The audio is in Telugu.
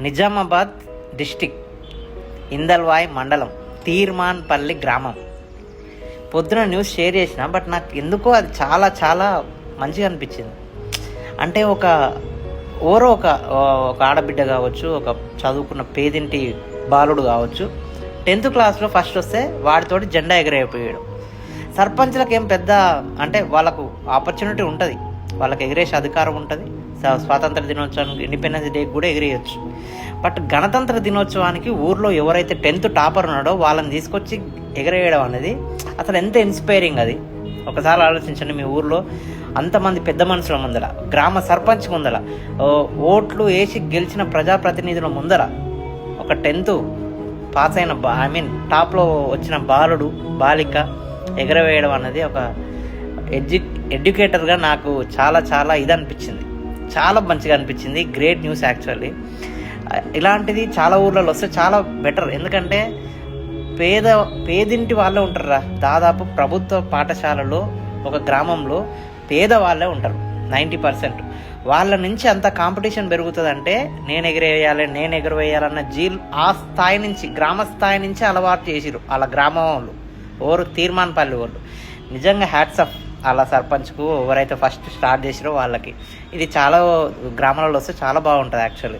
నిజామాబాద్ డిస్టిక్ ఇందల్వాయ్ మండలం తీర్మాన్పల్లి గ్రామం. పొద్దున న్యూస్ షేర్ చేసిన, బట్ నాకు ఎందుకో అది చాలా చాలా మంచిగా అనిపించింది. అంటే ఒక ఆడబిడ్డ కావచ్చు, ఒక చదువుకున్న పేదింటి బాలుడు కావచ్చు, 10th క్లాస్లో ఫస్ట్ వస్తే వాడితోటి జెండా ఎగరైపోయాడు. సర్పంచ్లకు ఏం పెద్ద అంటే వాళ్ళకు ఆపర్చునిటీ ఉంటుంది, వాళ్ళకి ఎగిరేసే అధికారం ఉంటుంది. స్వాతంత్ర దినోత్సవానికి, ఇండిపెండెన్స్ డేకి కూడా ఎగిరేయచ్చు. బట్ గణతంత్ర దినోత్సవానికి ఊర్లో ఎవరైతే 10th టాపర్ ఉన్నాడో వాళ్ళని తీసుకొచ్చి ఎగరేయడం అనేది అసలు ఎంత ఇన్స్పైరింగ్. అది ఒకసారి ఆలోచించండి. మీ ఊర్లో అంతమంది పెద్ద మనుషుల ముందర, గ్రామ సర్పంచ్ ముందర, ఓట్లు వేసి గెలిచిన ప్రజాప్రతినిధుల ముందర ఒక 10th పాస్ అయిన టాప్లో వచ్చిన బాలిక ఎగరవేయడం అనేది ఒక ఎడ్యుకేటర్గా నాకు చాలా చాలా ఇది అనిపించింది, చాలా మంచిగా అనిపించింది. Great news actually. ఇలాంటిది చాలా ఊర్లలో వస్తే చాలా బెటర్. ఎందుకంటే పేదింటి వాళ్ళే ఉంటారా. దాదాపు ప్రభుత్వ పాఠశాలలో ఒక గ్రామంలో పేదవాళ్ళే ఉంటారు 90%. వాళ్ళ నుంచి అంత కాంపిటీషన్ పెరుగుతుందంటే నేను ఎగరవేయాలన్న ఆ స్థాయి నుంచి, గ్రామ స్థాయి నుంచి అలవాటు చేసిరు వాళ్ళ గ్రామం వాళ్ళు, తీర్మాన్పల్లి వాళ్ళు. నిజంగా హ్యాట్స్ ఆఫ్ అలా సర్పంచ్కు, ఎవరైతే ఫస్ట్ స్టార్ట్ చేసిరో వాళ్ళకి. ఇది చాలా గ్రామాలలో వస్తే చాలా బాగుంటుంది యాక్చువల్లీ.